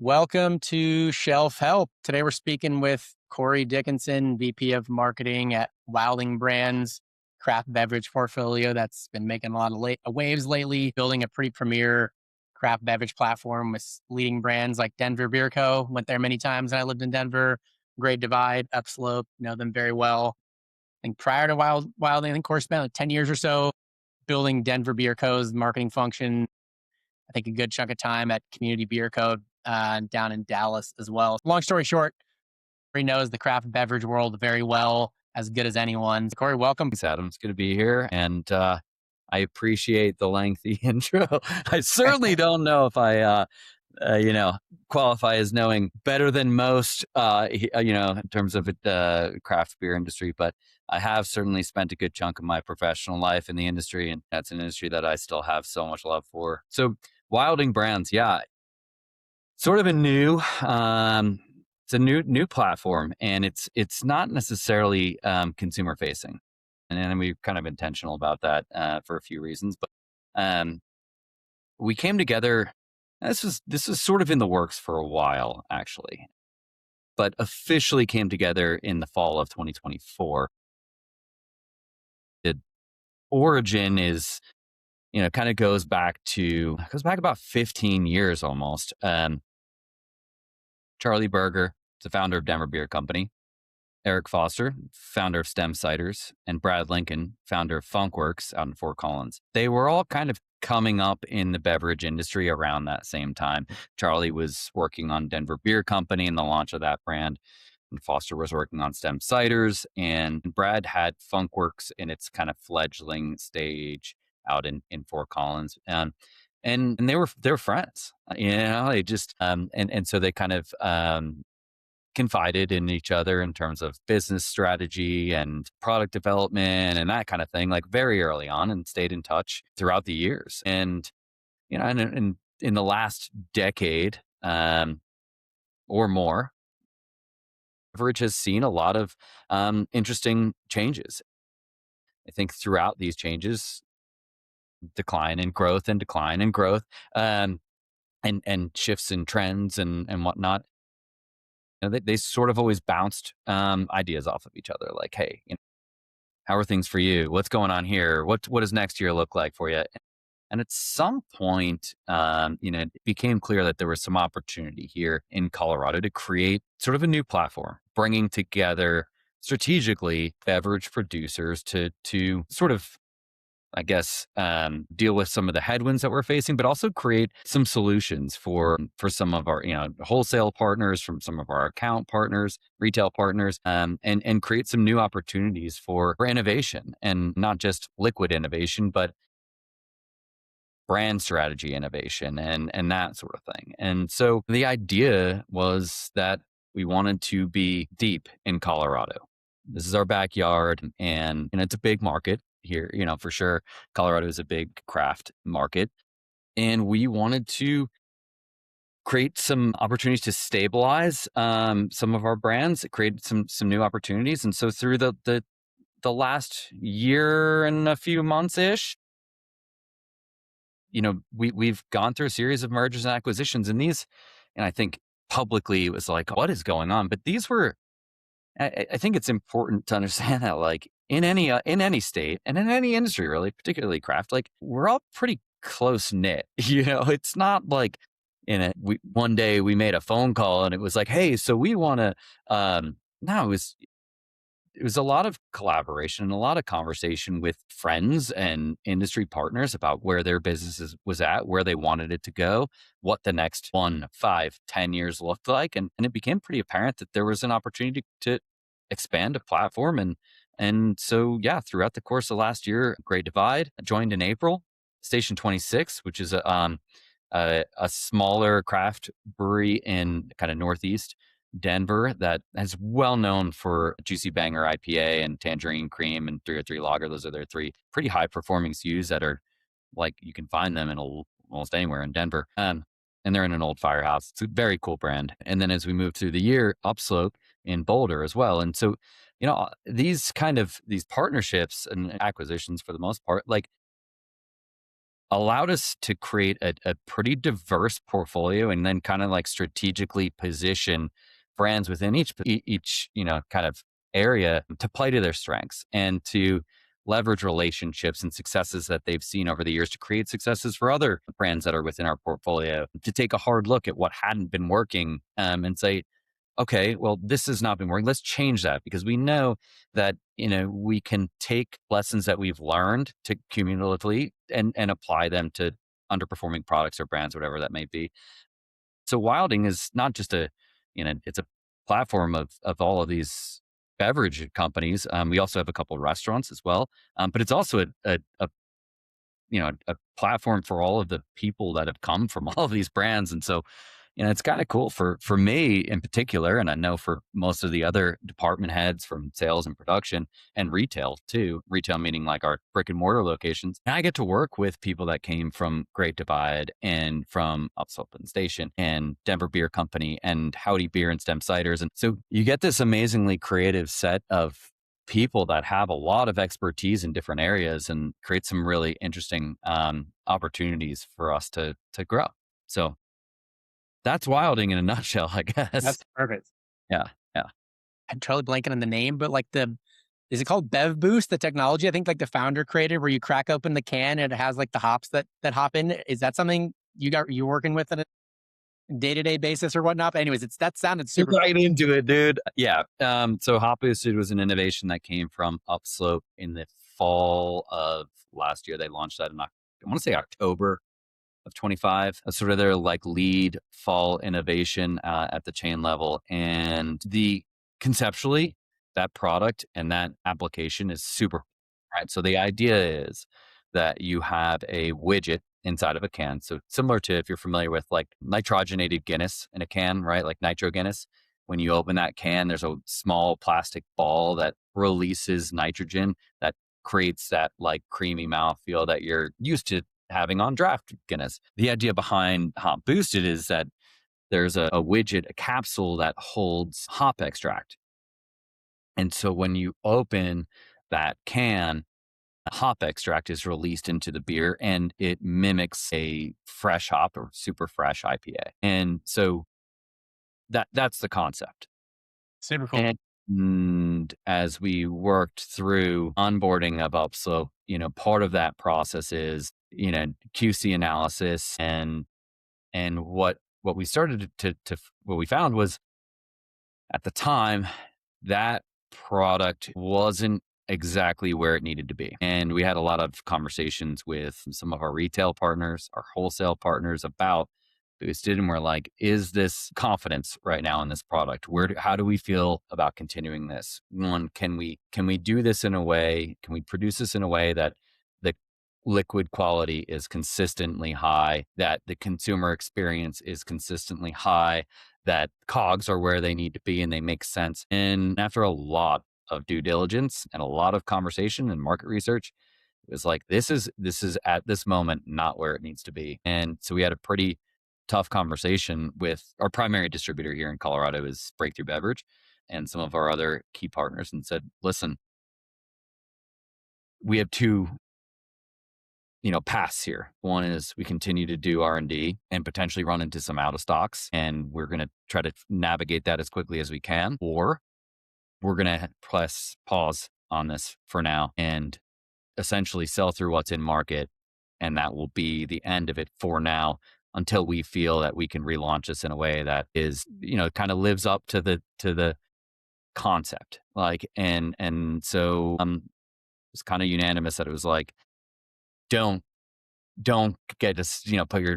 Welcome to Shelf Help. Today we're speaking with Corey Dickinson, VP of Marketing at Wilding Brands, craft beverage portfolio that's been making a lot of waves lately, building a pretty premier craft beverage platform with leading brands like Denver Beer Co. Went there many times when I lived in Denver. Great Divide, Upslope, know them very well. I think prior to Wilding, I think Corey spent like 10 years or so building Denver Beer Co.'s marketing function. I think a good chunk of time at Community Beer Co. Down in Dallas as well. Long story short, Corey knows the craft beverage world very well, as good as anyone. Corey, welcome. Thanks, Adam. It's good to be here. And I appreciate the lengthy intro. I certainly don't know if I qualify as knowing better than most, in terms of the craft beer industry, but I have certainly spent a good chunk of my professional life in the industry, and that's an industry that I still have so much love for. So Wilding Brands, yeah, sort of it's a new platform, and it's not necessarily consumer facing, and we're kind of intentional about that for a few reasons. But we came together. This was sort of in the works for a while, actually, but officially came together in the fall of 2024. The origin is, kind of goes back about 15 years almost. Charlie Berger, the founder of Denver Beer Company, Eric Foster, founder of Ciders, and Brad Lincoln, founder of Funkwerks out in Fort Collins. They were all kind of coming up in the beverage industry around that same time. Charlie was working on Denver Beer Company and the launch of that brand, and Foster was working on Ciders, and Brad had Funkwerks in its kind of fledgling stage out in Fort Collins. And they were friends, they just and so they kind of confided in each other in terms of business strategy and product development and that kind of thing, like very early on, and stayed in touch throughout the years. And and in the last decade or more, beverage has seen a lot of interesting changes. I think throughout these changes, decline and growth, and shifts in trends and whatnot. They sort of always bounced ideas off of each other, like, hey, how are things for you? What's going on here? What does next year look like for you? And at some point, it became clear that there was some opportunity here in Colorado to create sort of a new platform, bringing together strategically beverage producers to sort of, I guess, deal with some of the headwinds that we're facing, but also create some solutions for some of our, wholesale partners, from some of our account partners, retail partners, and create some new opportunities for innovation, and not just liquid innovation, but brand strategy innovation and that sort of thing. And so the idea was that we wanted to be deep in Colorado. This is our backyard, and it's a big market here, for sure. Colorado is a big craft market, and we wanted to create some opportunities to stabilize some of our brands, create some new opportunities. And so through the last year and a few months ish, we've gone through a series of mergers and acquisitions, and I think publicly it was like, what is going on? But these were, I think it's important to understand that, like, in any state and in any industry, really, particularly craft, like, we're all pretty close knit. It's not like one day we made a phone call and it was like, hey, so we want to. No, it was a lot of collaboration and a lot of conversation with friends and industry partners about where their businesses was at, where they wanted it to go, what the next 1, 5, 10 years looked like. And it became pretty apparent that there was an opportunity to expand a platform. And so, yeah, throughout the course of last year, Great Divide joined in April, Station 26, which is a smaller craft brewery in kind of Northeast Denver that is well known for Juicy Banger IPA and Tangerine Cream and 303 Lager. Those are their 3 pretty high performing SKUs that are, like, you can find them in almost anywhere in Denver. And they're in an old firehouse. It's a very cool brand. And then as we move through the year, Upslope in Boulder as well. And so, these partnerships and acquisitions, for the most part, like, allowed us to create a pretty diverse portfolio and then kind of like strategically position brands within each kind of area to play to their strengths and to leverage relationships and successes that they've seen over the years to create successes for other brands that are within our portfolio, to take a hard look at what hadn't been working, and say, okay, well, this has not been working. Let's change that, because we know that, we can take lessons that we've learned to cumulatively and apply them to underperforming products or brands, whatever that may be. So Wilding is not just it's a platform of all of these beverage companies. We also have a couple of restaurants as well. But it's also a platform for all of the people that have come from all of these brands. And so, it's kind of cool for me in particular. And I know for most of the other department heads from sales and production and retail too, retail meaning like our brick and mortar locations. And I get to work with people that came from Great Divide and from Upslope and Station and Denver Beer Company and Howdy Beer and Stem Ciders. And so you get this amazingly creative set of people that have a lot of expertise in different areas and create some really interesting opportunities for us to grow. So that's Wilding in a nutshell, I guess. That's perfect. Yeah, yeah. I'm totally blanking on the name, but like is it called Bev Boost? The technology I think like the founder created, where you crack open the can and it has like the hops that hop in. Is that something you working with on a day-to-day basis or whatnot? But anyways, that sounded super Right into it, dude. Yeah. So Hop Boosted was an innovation that came from Upslope in the fall of last year. They launched that in I want to say October of 25. That's sort of their like lead fall innovation at the chain level. And the conceptually, that product and that application is super right. So the idea is that you have a widget inside of a can. So similar to if you're familiar with like nitrogenated Guinness in a can, right? Like nitro Guinness. When you open that can, there's a small plastic ball that releases nitrogen that creates that like creamy mouthfeel that you're used to having on draft Guinness. The idea behind Hop Boosted is that there's a widget, a capsule that holds hop extract. And so when you open that can, hop extract is released into the beer and it mimics a fresh hop or super fresh IPA. And so that's the concept. super cool. And as we worked through onboarding of Upslope, part of that process is, QC analysis and what we started to what we found was at the time that product wasn't exactly where it needed to be. And we had a lot of conversations with some of our retail partners, our wholesale partners about Boosted. And we're like, is this confidence right now in this product? How do we feel about continuing this? One, can we do this in a way, can we produce this in a way that the liquid quality is consistently high, that the consumer experience is consistently high, that cogs are where they need to be and they make sense. And after a lot of due diligence and a lot of conversation and market research, it was like, this is at this moment not where it needs to be. And so we had a pretty tough conversation with our primary distributor here in Colorado is Breakthrough Beverage and some of our other key partners, and said, listen, we have two paths here. One is we continue to do R&D and potentially run into some out of stocks, and we're going to try to navigate that as quickly as we can, or we're going to press pause on this for now and essentially sell through what's in market. And that will be the end of it for now, until we feel that we can relaunch this in a way that is, kind of lives up to the concept. Like, and so it's kind of unanimous that it was like, don't get us,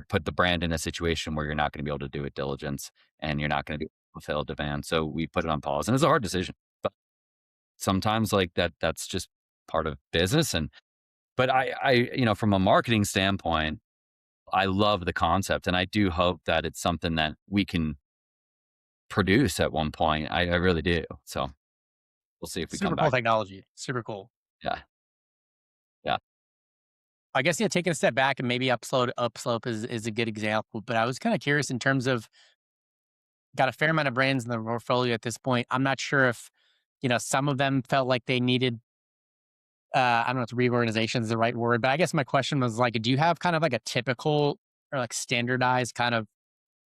put the brand in a situation where you're not going to be able to do it diligence and you're not going to be able to fulfill demand. So we put it on pause, and it's a hard decision, but sometimes like that's just part of business. But I, from a marketing standpoint, I love the concept, and I do hope that it's something that we can produce at one point. I really do. So we'll see if we Super come cool back. technology. Super cool. Yeah. Yeah. I guess taking a step back and maybe Upslope is a good example. But I was kind of curious in terms of got a fair amount of brands in the portfolio at this point. I'm not sure if some of them felt like they needed I don't know if reorganization is the right word, but I guess my question was like, do you have kind of like a typical or like standardized kind of,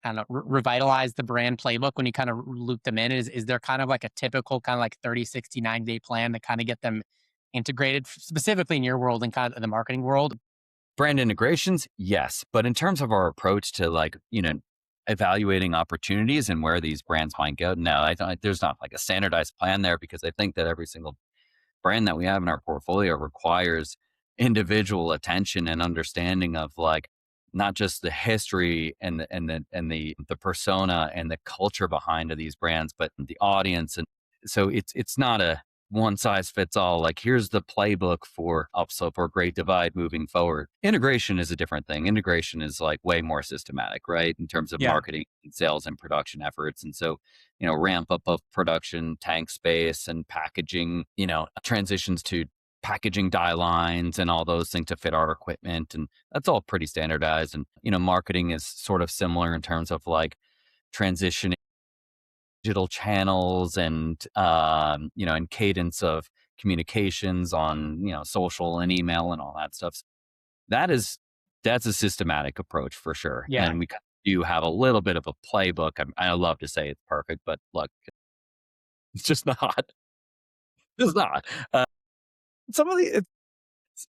I don't know, revitalize the brand playbook when you kind of loop them in? Is there kind of like a typical kind of like 30, 60, 90 day plan to kind of get them integrated specifically in your world and kind of the marketing world? Brand integrations, yes. But in terms of our approach to like, evaluating opportunities and where these brands might go, no, I don't, there's not like a standardized plan there because I think that every single brand that we have in our portfolio requires individual attention and understanding of like not just the history and the persona and the culture behind of these brands, but the audience. And so it's not a one size fits all. Like here's the playbook for Upslope or Great Divide moving forward. Integration is a different thing. Integration is like way more systematic, right? In terms of Yeah. marketing and sales and production efforts. And so ramp up of production, tank space and packaging, transitions to packaging die lines and all those things to fit our equipment. And that's all pretty standardized. And, marketing is sort of similar in terms of like transitioning digital channels and, and cadence of communications on, social and email and all that stuff. That is, that's a systematic approach for sure. Yeah. And we do have a little bit of a playbook. I love to say it's perfect, but look, it's just not. It's not. Some of the it's,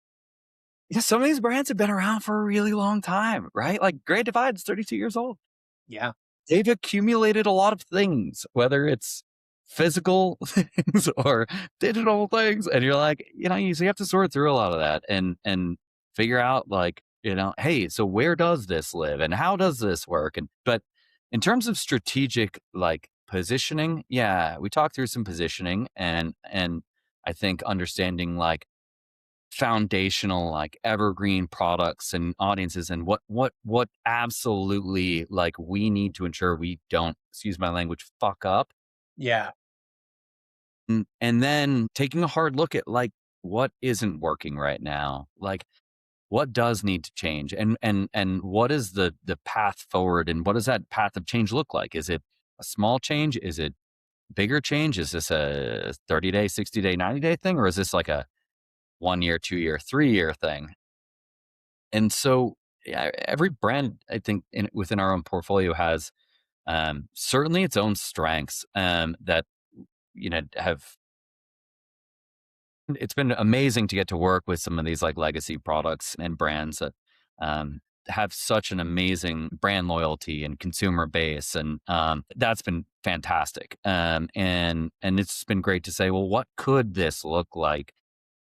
yeah, some of these brands have been around for a really long time, right? Like Great Divide is 32 years old. Yeah. They've accumulated a lot of things, whether it's physical things or digital things, and you're like, so you have to sort through a lot of that and figure out like, hey, so where does this live and how does this work? And but in terms of strategic like positioning, yeah, we talked through some positioning and I think understanding like foundational like evergreen products and audiences and what absolutely like we need to ensure we don't, excuse my language, fuck up. Yeah. And then taking a hard look at like what isn't working right now, like what does need to change and what is the path forward and what does that path of change look like? Is it a small change? Is it bigger change? Is this a 30-day, 60-day, 90-day thing, or is this like a 1 year, 2 year, 3 year thing? And so, yeah, every brand, I think, within our own portfolio has certainly its own strengths that have. It's been amazing to get to work with some of these like legacy products and brands that have such an amazing brand loyalty and consumer base, and that's been fantastic. And it's been great to say, well, what could this look like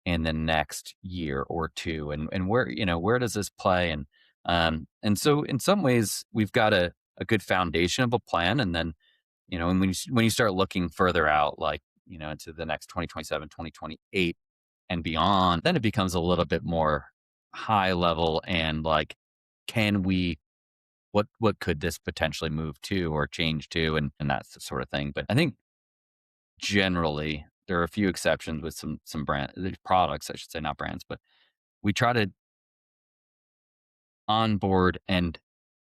in the next year or two, and where does this play? And so in some ways we've got a good foundation of a plan, and then and when you start looking further out, like into the next 2027, 2028 and beyond, then it becomes a little bit more high level and like, can we, what could this potentially move to or change to, and that's the sort of thing. But I think generally there are a few exceptions with some brand products, I should say, not brands, but we try to onboard and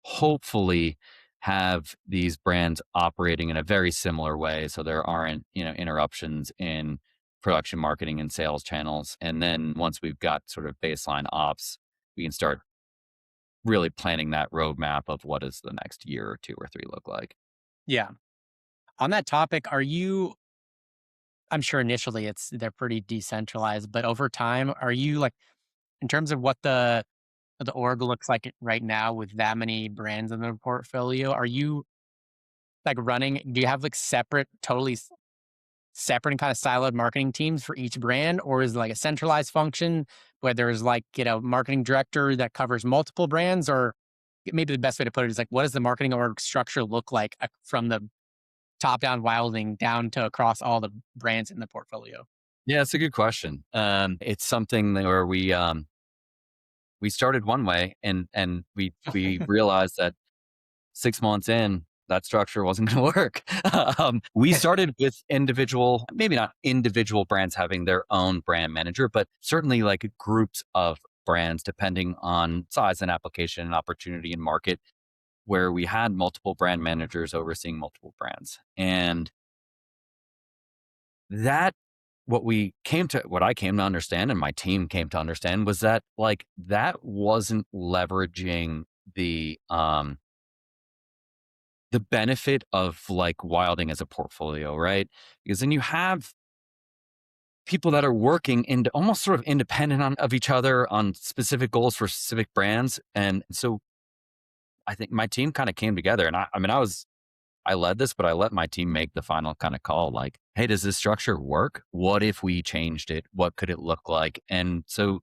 hopefully have these brands operating in a very similar way so there aren't interruptions in production, marketing, and sales channels. And then once we've got sort of baseline ops, we can start really planning that roadmap of what does the next year or two or three look like. Yeah. On that topic, are you, I'm sure initially they're pretty decentralized, but over time, are you like, in terms of what the org looks like right now with that many brands in the portfolio, are you like running, do you have like separate, totally separate and kind of siloed marketing teams for each brand? Or is it like a centralized function where there's like, marketing director that covers multiple brands? Or maybe the best way to put it is like, what does the marketing org structure look like from the top down wilding down to across all the brands in the portfolio? Yeah, it's a good question. It's something where we started one way and we realized that 6 months in, that structure wasn't going to work. We started with individual, maybe not individual brands having their own brand manager, but certainly like groups of brands, depending on size and application and opportunity and market, where we had multiple brand managers overseeing multiple brands. And that what I came to understand and my team came to understand was that like that wasn't leveraging the benefit of like wilding as a portfolio, right? Because then you have people that are working and almost sort of independent of each other on specific goals for specific brands. And so I think my team kind of came together and I mean, I led this, but I let my team make the final kind of call like, hey, does this structure work? What if we changed it? What could it look like? And so,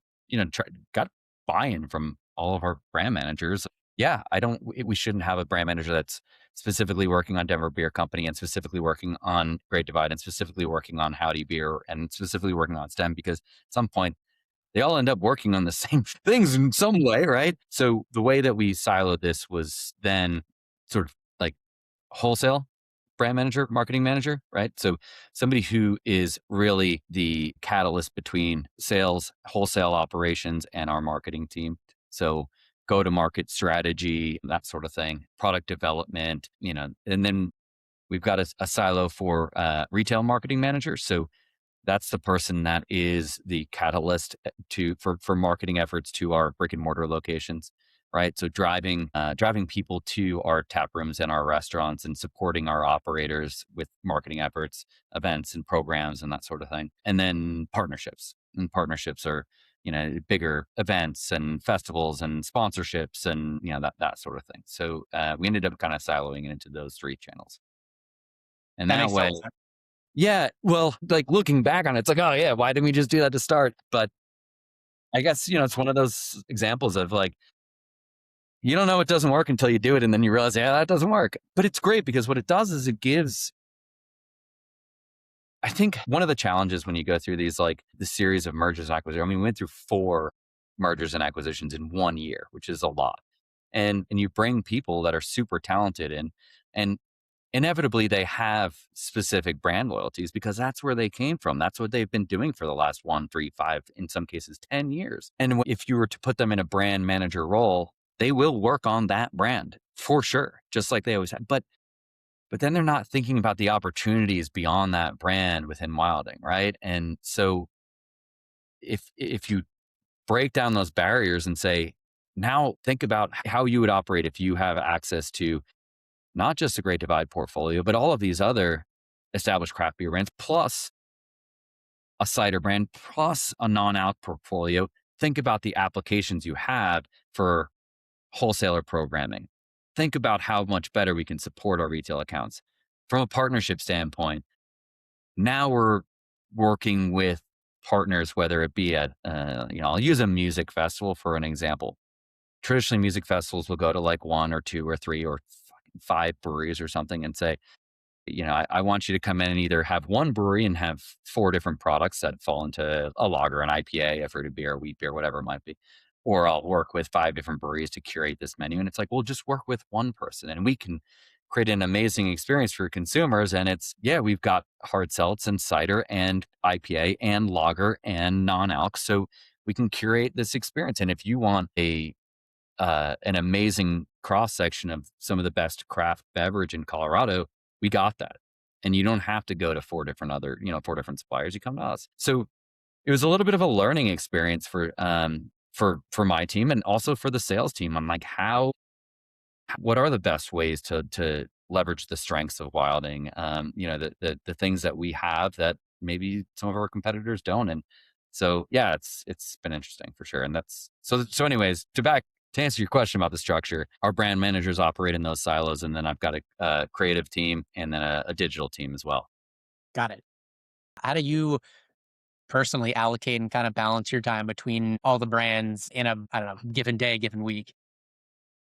got buy-in from all of our brand managers. Yeah, we shouldn't have a brand manager that's specifically working on Denver Beer Company and specifically working on Great Divide and specifically working on Howdy Beer and specifically working on STEM because at some point they all end up working on the same things in some way, right? So the way that we siloed this was then sort of like wholesale brand manager, marketing manager, right? So somebody who is really the catalyst between sales, wholesale operations, and our marketing team. So go to market strategy, that sort of thing, product development, and then we've got a silo for retail marketing manager. So that's the person that is the catalyst for marketing efforts to our brick and mortar locations, right? So driving people to our tap rooms and our restaurants and supporting our operators with marketing efforts, events and programs and that sort of thing. And then partnerships. And partnerships are, bigger events and festivals and sponsorships and that sort of thing. So we ended up kind of siloing it into those three channels. And That that makes way, total sense. yeah, well, like looking back on it, it's like, oh yeah, why didn't we just do that to start? But I guess, it's one of those examples of like, you don't know it doesn't work until you do it. And then you realize, yeah, that doesn't work. But it's great because what it does is it gives, I think one of the challenges when you go through these, like the series of mergers and acquisitions, I mean, we went through 4 mergers and acquisitions in 1 year, which is a lot. And you bring people that are super talented and inevitably they have specific brand loyalties because that's where they came from. That's what they've been doing for the last 1, 3, 5, in some cases, 10 years. And if you were to put them in a brand manager role, they will work on that brand for sure, just like they always have. But then they're not thinking about the opportunities beyond that brand within Wilding, right? And so if you break down those barriers and say, now think about how you would operate if you have access to not just a Great Divide portfolio, but all of these other established craft beer brands, plus a cider brand, plus a non-alc portfolio. Think about the applications you have for wholesaler programming. Think about how much better we can support our retail accounts. From a partnership standpoint, now we're working with partners, whether it be at, I'll use a music festival for an example. Traditionally, music festivals will go to like 1 or 2 or 3 or 5 breweries or something and say, I want you to come in and either have one brewery and have 4 different products that fall into a lager, an IPA, a fruited beer, wheat beer, whatever it might be. Or I'll work with 5 different breweries to curate this menu. And it's like, well, just work with one person and we can create an amazing experience for consumers. And we've got hard seltz and cider and IPA and lager and non-alc. So we can curate this experience. And if you want an amazing cross section of some of the best craft beverage in Colorado, we got that. And you don't have to go to 4 different suppliers. You come to us. So it was a little bit of a learning experience for my team and also for the sales team. I'm like, what are the best ways to leverage the strengths of Wilding? The things that we have that maybe some of our competitors don't. And so, yeah, it's been interesting for sure. And that's so anyways, to answer your question about the structure, our brand managers operate in those silos. And then I've got a creative team and then a digital team as well. Got it. How do you personally allocate and kind of balance your time between all the brands in a, I don't know, given day, given week?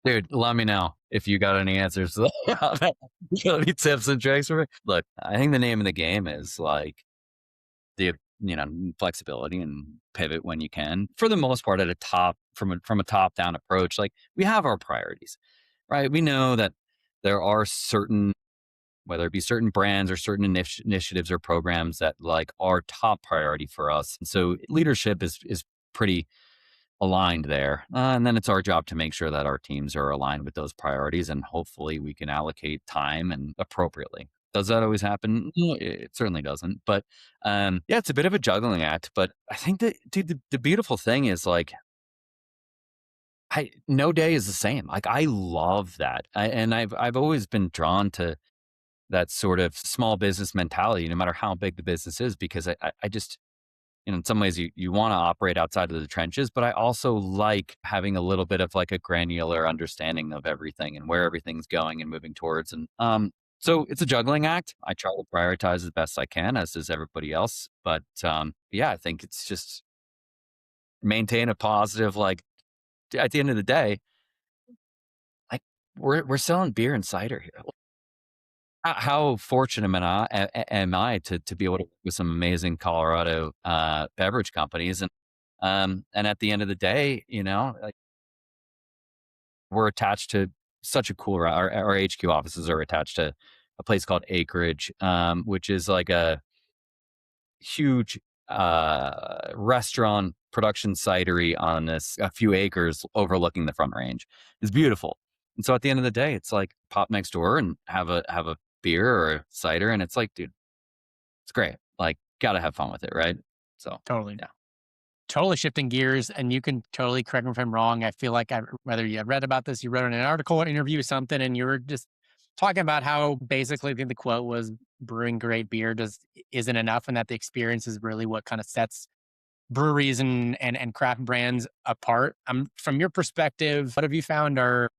Dude, let me know if you got any answers to that. You got any tips and tricks for me? Look, I think the name of the game is like the flexibility and pivot when you can. For the most part, from a top down approach, like we have our priorities, right? We know that there are certain, whether it be certain brands or certain initiatives or programs that like are top priority for us. And so leadership is pretty aligned there. And then it's our job to make sure that our teams are aligned with those priorities and hopefully we can allocate time and appropriately. Does that always happen? No, it certainly doesn't. But yeah, it's a bit of a juggling act. But I think that, dude, the beautiful thing is like, no day is the same. Like I love that, and I've always been drawn to that sort of small business mentality, no matter how big the business is, because I just, in some ways you want to operate outside of the trenches, but I also like having a little bit of like a granular understanding of everything and where everything's going and moving towards. And so it's a juggling act. I try to prioritize as best I can, as does everybody else. But yeah, I think it's just maintain a positive, like at the end of the day, like we're selling beer and cider here. How fortunate am I to be able to work with some amazing Colorado beverage companies, and at the end of the day, like we're attached to such a cool our HQ offices are attached to a place called Acreage, which is like a huge restaurant production cidery on this a few acres overlooking the Front Range. It's beautiful. And so at the end of the day, it's like pop next door and have a beer or a cider, and it's like, dude, it's great. Like, gotta have fun with it, right? So, Totally. yeah. Totally shifting gears, and you can totally correct me if I'm wrong. I feel like whether you have read about this, you wrote in an article, or interview, something, and you were just talking about how basically I think the quote was brewing great beer just isn't enough, and that the experience is really what kind of sets breweries and craft brands apart. From your perspective, what have you found are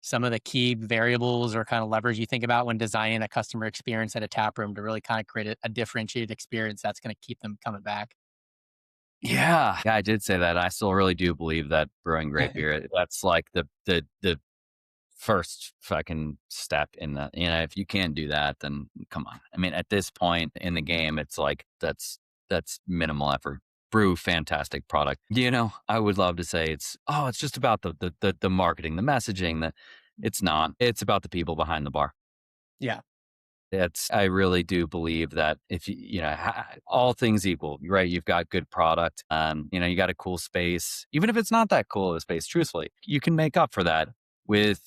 some of the key variables or kind of levers you think about when designing a customer experience at a tap room to really kind of create a differentiated experience that's going to keep them coming back? Yeah. Yeah, I did say that. I still really do believe that brewing great beer, that's like the first fucking step in that. If you can't do that, then come on. I mean, at this point in the game, it's like that's minimal effort. Brew fantastic product. I would love to say it's just about the marketing, the messaging, that it's not. It's about the people behind the bar. Yeah, I really do believe that if all things equal, right? You've got good product, you got a cool space, even if it's not that cool of a space, truthfully, you can make up for that with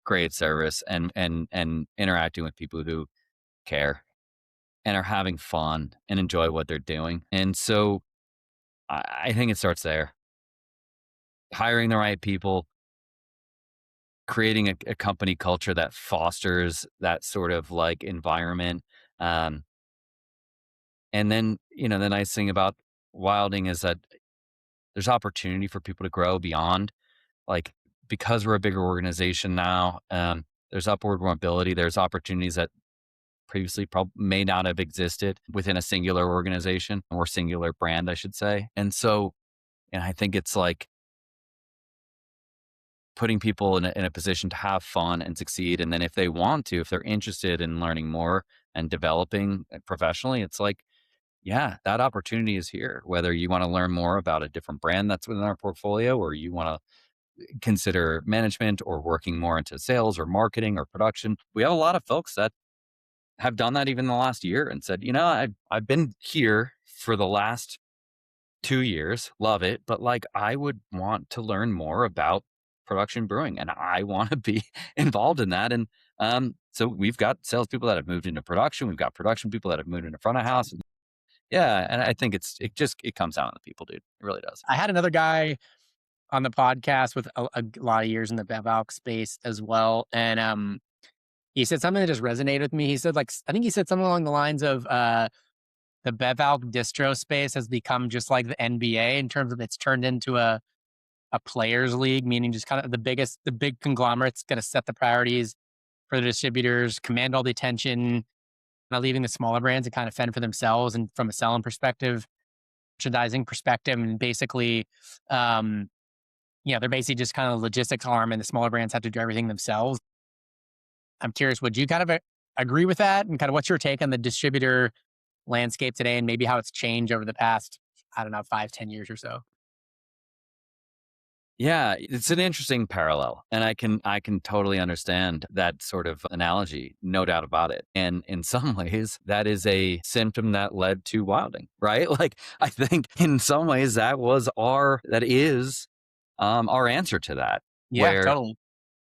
great service and interacting with people who care and are having fun and enjoy what they're doing. And so I think it starts there. Hiring the right people, creating a company culture that fosters that sort of like environment. Um, And then, the nice thing about Wilding is that there's opportunity for people to grow beyond, like, because we're a bigger organization now, there's upward mobility. There's opportunities that previously may not have existed within a singular organization or singular brand, I should say. And I think it's like putting people in a position to have fun and succeed. And then if they want to, if they're interested in learning more and developing professionally, it's like, yeah, that opportunity is here. Whether you want to learn more about a different brand that's within our portfolio, or you want to consider management or working more into sales or marketing or production. We have a lot of folks that have done that even in the last year and said, I've been here for the last 2 years, love it, but like I would want to learn more about production brewing and I want to be involved in that. And so we've got salespeople that have moved into production. We've got production people that have moved into front of house. Yeah, and I think it comes down to the people, dude. It really does. I had another guy on the podcast with a lot of years in the bev alc space as well, and he said something that just resonated with me. He said, like, I think he said something along the lines of, the bev alc distro space has become just like the NBA in terms of it's turned into a players league, meaning just kind of the big conglomerates going to set the priorities for the distributors, command all the attention, not leaving the smaller brands to kind of fend for themselves. And from a selling perspective, merchandising perspective, and basically, um, they're basically just kind of logistics arm, and the smaller brands have to do everything themselves. I'm curious, would you kind of agree with that? And kind of what's your take on the distributor landscape today, and maybe how it's changed over the past, I don't know, 5, 10 years or so? Yeah, it's an interesting parallel, and I can totally understand that sort of analogy, no doubt about it. And in some ways, that is a symptom that led to wilding, right? Like I think in some ways that is our answer to that, Yeah, where totally.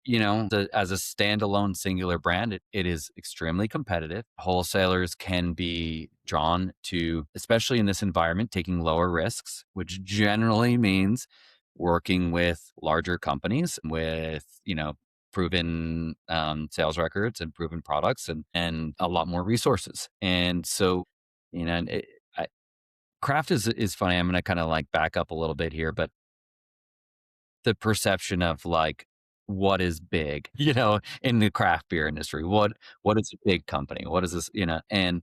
as a standalone singular brand, it is extremely competitive. Wholesalers can be drawn to, especially in this environment, taking lower risks, which generally means working with larger companies with, proven sales records and proven products and a lot more resources. And so, and craft is funny. I'm going to kind of like back up a little bit here, but the perception of like what is big, in the craft beer industry. What is a big company? What is this, And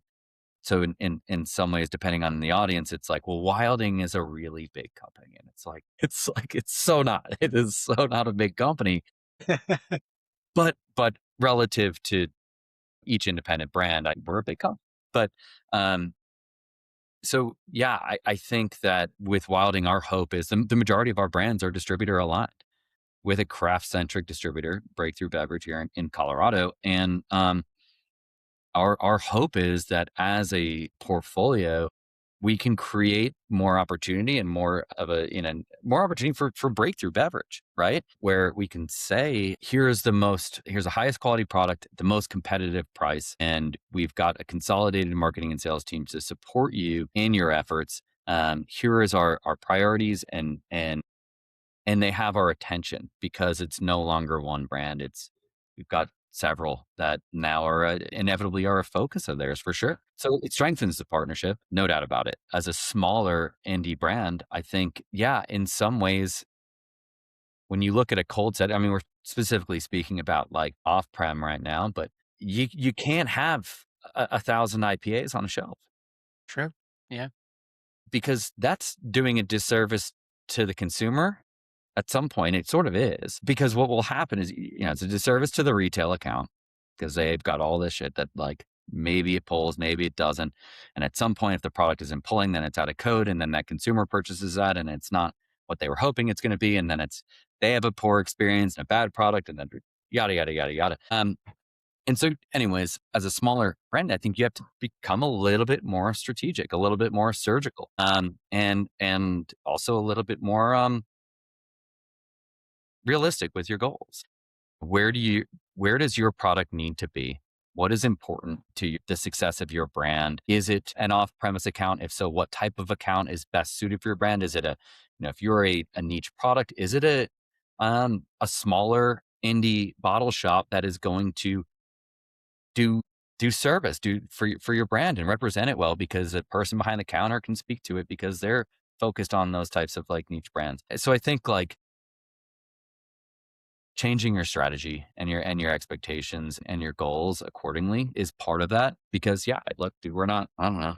so in some ways, depending on the audience, it's like, well, Wilding is a really big company. And it's so not. It is so not a big company. But relative to each independent brand, we're a big company. But um so yeah, I think that with Wilding, our hope is the majority of our brands are distributor aligned with a craft centric distributor, Breakthrough Beverage here in Colorado. And our hope is that as a portfolio, we can create more opportunity and more of more opportunity for breakthrough beverage, right? Where we can say, here's the highest quality product, the most competitive price, and we've got a consolidated marketing and sales team to support you in your efforts. Here is our priorities, and they have our attention because it's no longer one brand. We've got several that now are inevitably are a focus of theirs for sure. So it strengthens the partnership, no doubt about it. As a smaller indie brand, I think, yeah, in some ways, when you look at a cold set, I mean, we're specifically speaking about like off-prem right now, but you can't have 1,000 IPAs on a shelf True. Yeah. because that's doing a disservice to the consumer. At some point, it sort of is, because what will happen is, it's a disservice to the retail account because they've got all this shit that like maybe it pulls, maybe it doesn't. And at some point, if the product isn't pulling, then it's out of code. And then that consumer purchases that and it's not what they were hoping it's going to be. And then they have a poor experience and a bad product and then yada, yada, yada, yada. And so anyways, as a smaller brand, I think you have to become a little bit more strategic, a little bit more surgical, and also a little bit more, realistic with your goals. Where do you where does your product need to be? What is important to the success of your brand? Is it an off-premise account? If so, what type of account is best suited for your brand? Is it if you're a niche product, is it a smaller indie bottle shop that is going to do do service, for your brand and represent it well because a person behind the counter can speak to it because they're focused on those types of like niche brands. So I think like changing your strategy and your expectations and your goals accordingly is part of that. Because yeah, look, dude, we're not, I don't know,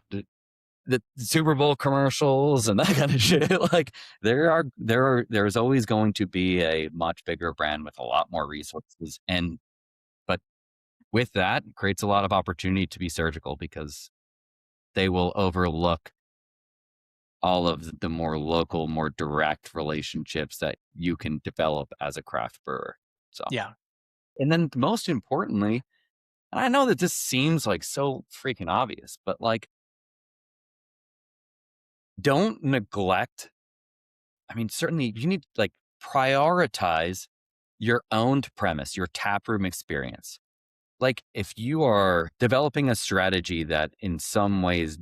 the Super Bowl commercials and that kind of shit. Like there's always going to be a much bigger brand with a lot more resources. But with that creates a lot of opportunity to be surgical because they will overlook all of the more local, more direct relationships that you can develop as a craft brewer. So, Yeah. and then most importantly, and I know that this seems like so freaking obvious, but like, don't neglect. I mean, certainly you need to like prioritize your owned premise, your taproom experience. Like, if you are developing a strategy that in some ways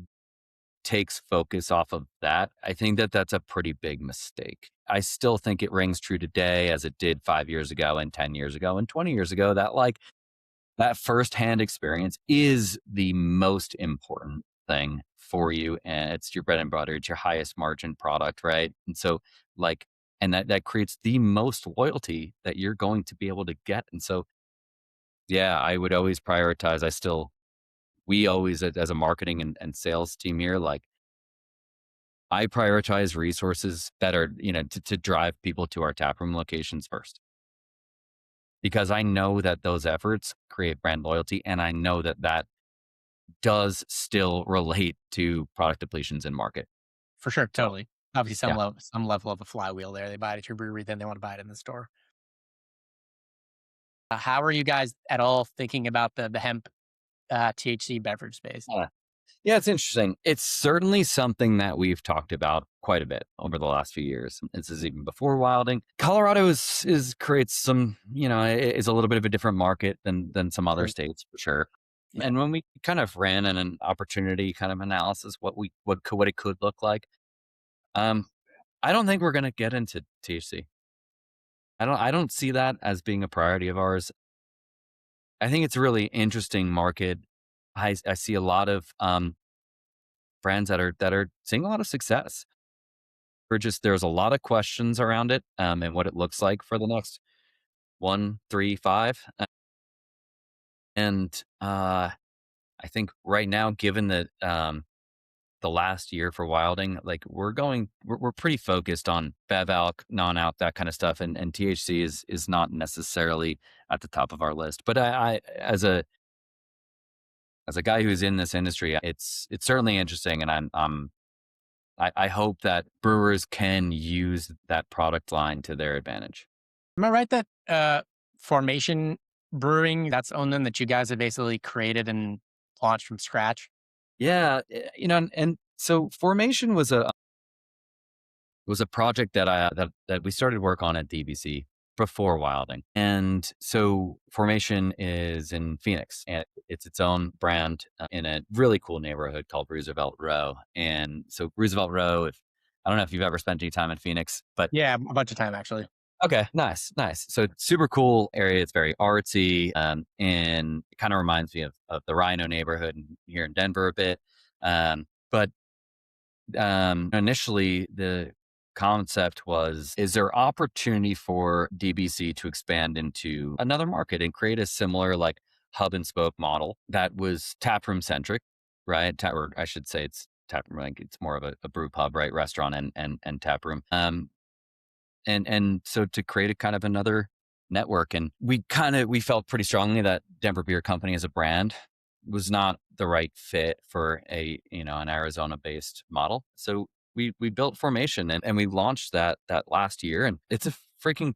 takes focus off of that, I think that that's a pretty big mistake. I still think it rings true today as it did 5 years ago and 10 years ago and 20 years ago that like that firsthand experience is the most important thing for you. And it's your bread and butter. It's your highest margin product. Right. And so like, and that creates the most loyalty that you're going to be able to get. And so, yeah, I would always prioritize. We always, as a marketing and sales team here, like I prioritize resources that are, to drive people to our taproom locations first because I know that those efforts create brand loyalty. And I know that that does still relate to product depletions in market. For sure. So Totally. Obviously, yeah. some level of a flywheel there. They buy it at your brewery, then they want to buy it in the store. How are you guys at all thinking about the hemp THC beverage space? Yeah, it's interesting. It's certainly something that we've talked about quite a bit over the last few years. This is even before wilding. Colorado is creates some, is a little bit of a different market than some other Sure. states for sure. Yeah. And when we kind of ran an opportunity kind of analysis, what it could look like, um, I don't think we're going to get into THC. I don't see that as being a priority of ours. I think it's a really interesting market. I see a lot of friends that are seeing a lot of success. There's a lot of questions around it, and what it looks like for the next 1, 3, 5. And I think right now, given that the last year for wilding, like we're pretty focused on bev alc, non-alc, that kind of stuff, and THC is not necessarily at the top of our list. But I as a guy who's in this industry, it's certainly interesting, and I hope that brewers can use that product line to their advantage. Am I right that Formation Brewing, that's own them that you guys have basically created and launched from scratch? Yeah, and so Formation was a project that we started work on at DBC before Wilding. And so Formation is in Phoenix, and it's its own brand in a really cool neighborhood called Roosevelt Row. And so Roosevelt Row, if I don't know if you've ever spent any time in Phoenix, but Yeah, a bunch of time actually. okay, nice, nice. So super cool area. It's very artsy, and it kind of reminds me of the Rhino neighborhood here in Denver a bit. But initially the concept was, is there opportunity for DBC to expand into another market and create a similar like hub and spoke model that was taproom centric, right? Or I should say it's taproom, like it's more of a brew pub, right? Restaurant and taproom. And so to create a kind of another network, and we felt pretty strongly that Denver Beer Company as a brand was not the right fit for an Arizona based model. So we built Formation, and we launched that last year, and it's a freaking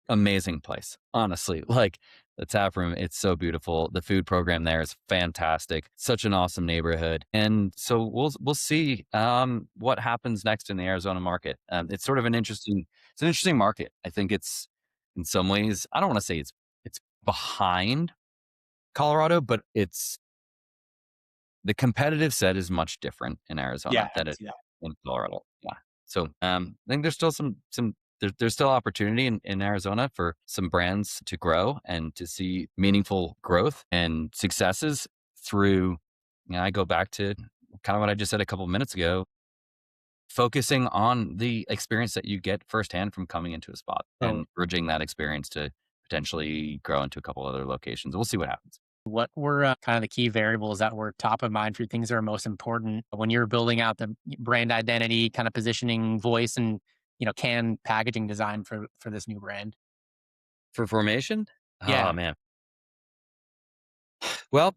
amazing place, honestly. Like the tap room, it's so beautiful. The food program there is fantastic. Such an awesome neighborhood. And so we'll see what happens next in the Arizona market. It's sort of an interesting market. I think it's in some ways, I don't want to say it's behind Colorado, but it's the competitive set is much different in Yeah, Arizona I than can it see that. in Colorado. Yeah. So I think there's still there's still opportunity in Arizona for some brands to grow and to see meaningful growth and successes through, I go back to kind of what I just said a couple of minutes ago, focusing on the experience that you get firsthand from coming into a spot Oh, and bridging that experience to potentially grow into a couple other locations. We'll see what happens. what were kind of the key variables that were top of mind for you, things that are most important when you're building out the brand identity, kind of positioning, voice, and can packaging design for this new brand? For Formation, oh Yeah. man. Well,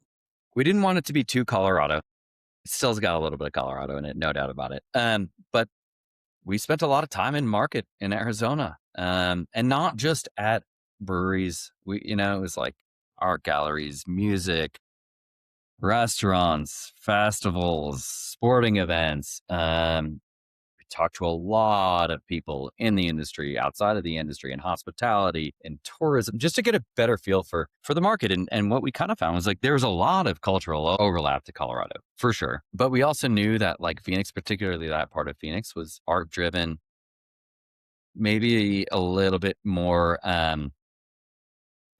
we didn't want it to be too Colorado. It still's got a little bit of Colorado in it, no doubt about it. But we spent a lot of time in market in Arizona, and not just at breweries. It was like art galleries, music, restaurants, festivals, sporting events. We talked to a lot of people in the industry, outside of the industry, in hospitality and tourism, just to get a better feel for the market. And what we kind of found was like there's a lot of cultural overlap to Colorado for sure. But we also knew that like Phoenix, particularly that part of Phoenix, was art driven, maybe a little bit more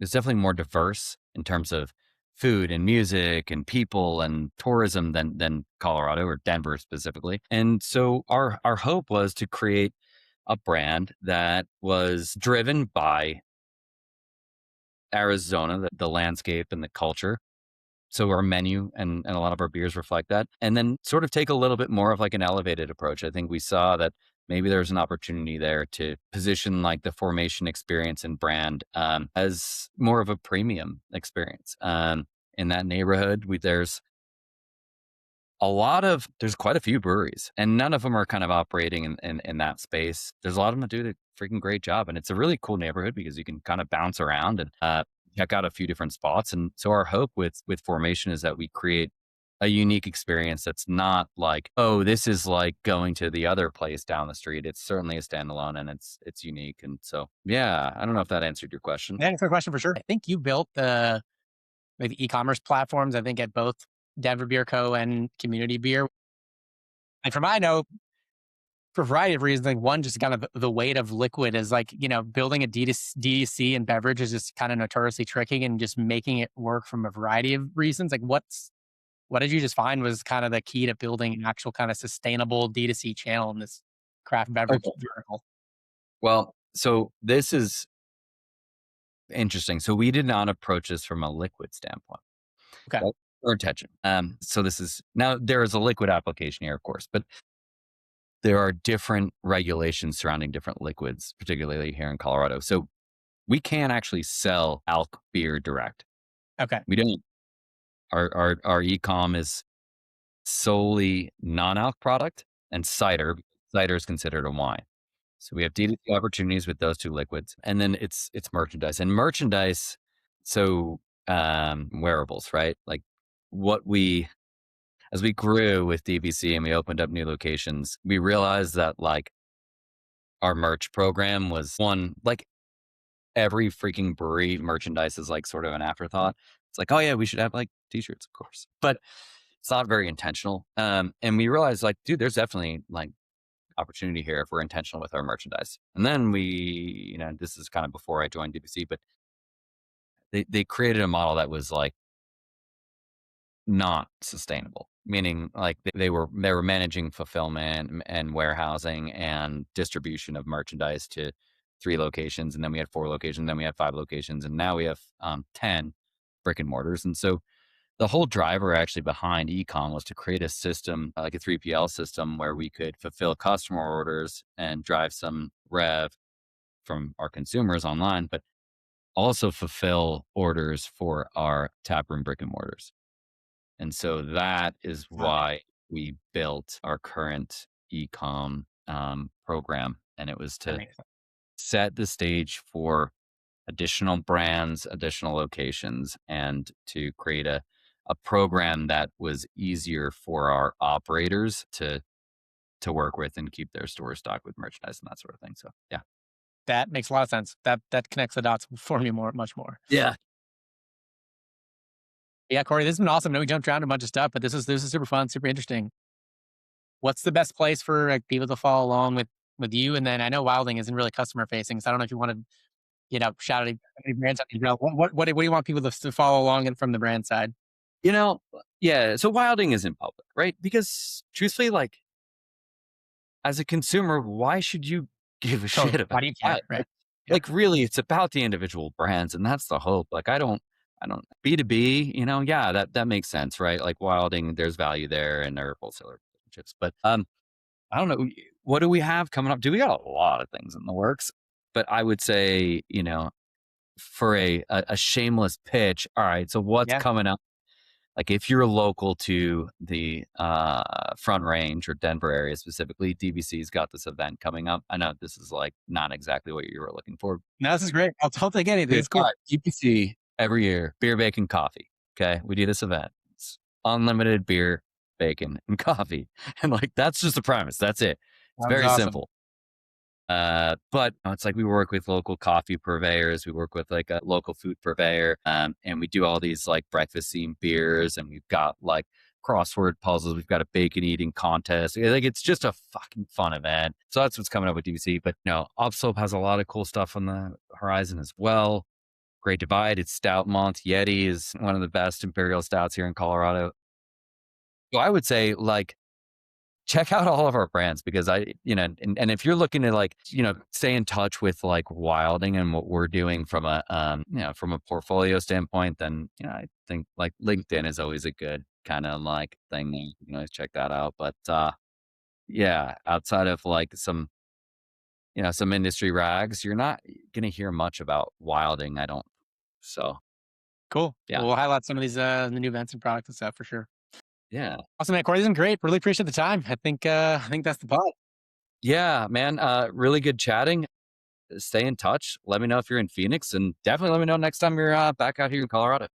it's definitely more diverse in terms of food and music and people and tourism than Colorado or Denver specifically. And so our hope was to create a brand that was driven by Arizona, the landscape and the culture. So our menu and a lot of our beers reflect that. And then sort of take a little bit more of like an elevated approach. I think we saw that maybe there's an opportunity there to position like the Formation experience and brand as more of a premium experience. In that neighborhood, there's quite a few breweries, and none of them are kind of operating in that space. There's a lot of them that do a freaking great job, and it's a really cool neighborhood because you can kind of bounce around and check out a few different spots. And so our hope with Formation is that we create a unique experience that's not like, oh, this is like going to the other place down the street. It's certainly a standalone and it's unique. And so, yeah, I don't know if that answered your question. Thanks for the question for sure. I think you built the like the e-commerce platforms, I think at both Denver Beer Co. and Community Beer. And from I know, for a variety of reasons, like one, just kind of the weight of liquid is like, building a DTC and beverage is just kind of notoriously tricky and just making it work from a variety of reasons. Like what did you just find was kind of the key to building an actual kind of sustainable D2C channel in this craft beverage Okay. vertical? Well, so this is interesting. So we did not approach this from a liquid standpoint. Okay. That's our intention. So this is now there is a liquid application here, of course, but there are different regulations surrounding different liquids, particularly here in Colorado. So we can actually sell alc beer direct. Okay. We don't. Our e-com is solely non-alc product and cider. Cider is considered a wine. So we have D2C opportunities with those two liquids, and then it's merchandise and merchandise. So wearables, right? Like what we as we grew with DVC and we opened up new locations, we realized that like our merch program was one like every freaking brewery merchandise is like sort of an afterthought. It's like, oh yeah, we should have like t-shirts, of course, but it's not very intentional. And we realized like, dude, there's definitely like opportunity here if we're intentional with our merchandise. And then this is kind of before I joined DVC, but they created a model that was like not sustainable, meaning like they were managing fulfillment and warehousing and distribution of merchandise to 3 locations, and then we had 4 locations, then we had 5 locations, and now we have 10 brick and mortars. And so the whole driver actually behind ecom was to create a system like a 3PL system where we could fulfill customer orders and drive some rev from our consumers online, but also fulfill orders for our taproom brick and mortars. And so that is Got it. why we built our current ecom program. And it was That to makes sense. set the stage for additional brands, additional locations, and to create a program that was easier for our operators to work with and keep their stores stocked with merchandise and that sort of thing. So yeah. That makes a lot of sense. That connects the dots for me much more. Yeah. Yeah, Corey, this has been awesome. I know we jumped around a bunch of stuff, but this is super fun, super interesting. What's the best place for like, people to follow along with you? And then I know Wilding isn't really customer facing, so I don't know if you want to, shout out any brands out there. What do you want people to follow along in from the brand side? You know, yeah. So wilding is in public, right? Because truthfully, like as a consumer, why should you give a Totally. shit Why about do you care? that? Right. Yeah. Like really, it's about the individual brands, and that's the hope. Like I don't B2B, yeah, that makes sense, right? Like wilding, there's value there and there are wholesaler relationships. But I don't know. What do we have coming up? Do we got a lot of things in the works? But I would say, for a shameless pitch, all right, so what's Yeah. coming up? Like if you're local to the Front Range or Denver area specifically, DVC's got this event coming up. I know this is like not exactly what you were looking for. No, this is great. I'll take anything. Dude, It's cool. DVC every year, beer, bacon, coffee. Okay, we do this event. It's unlimited beer, bacon, and coffee, and like that's just the premise. That's it. It's Sounds very awesome. simple. But it's like we work with local coffee purveyors, we work with like a local food purveyor, and we do all these like breakfast themed beers, and we've got like crossword puzzles, we've got a bacon eating contest. Like it's just a fucking fun event. So that's what's coming up with DVC. But Upslope has a lot of cool stuff on the horizon as well. Great Divide, it's Stout Month. Yeti is one of the best imperial stouts here in Colorado. So I would say like check out all of our brands because and if you're looking to like, stay in touch with like Wilding and what we're doing from from a portfolio standpoint, then, I think like LinkedIn is always a good kind of like thing. You can always check that out. But, yeah, outside of like some industry rags, you're not going to hear much about Wilding. I don't. So Cool. yeah. We'll highlight some of these the new events and products and stuff for sure. Yeah. Awesome, man. Corey, this has been great. Really appreciate the time. I think that's the pod. Yeah, man. Really good chatting. Stay in touch. Let me know if you're in Phoenix and definitely let me know next time you're back out here in Colorado.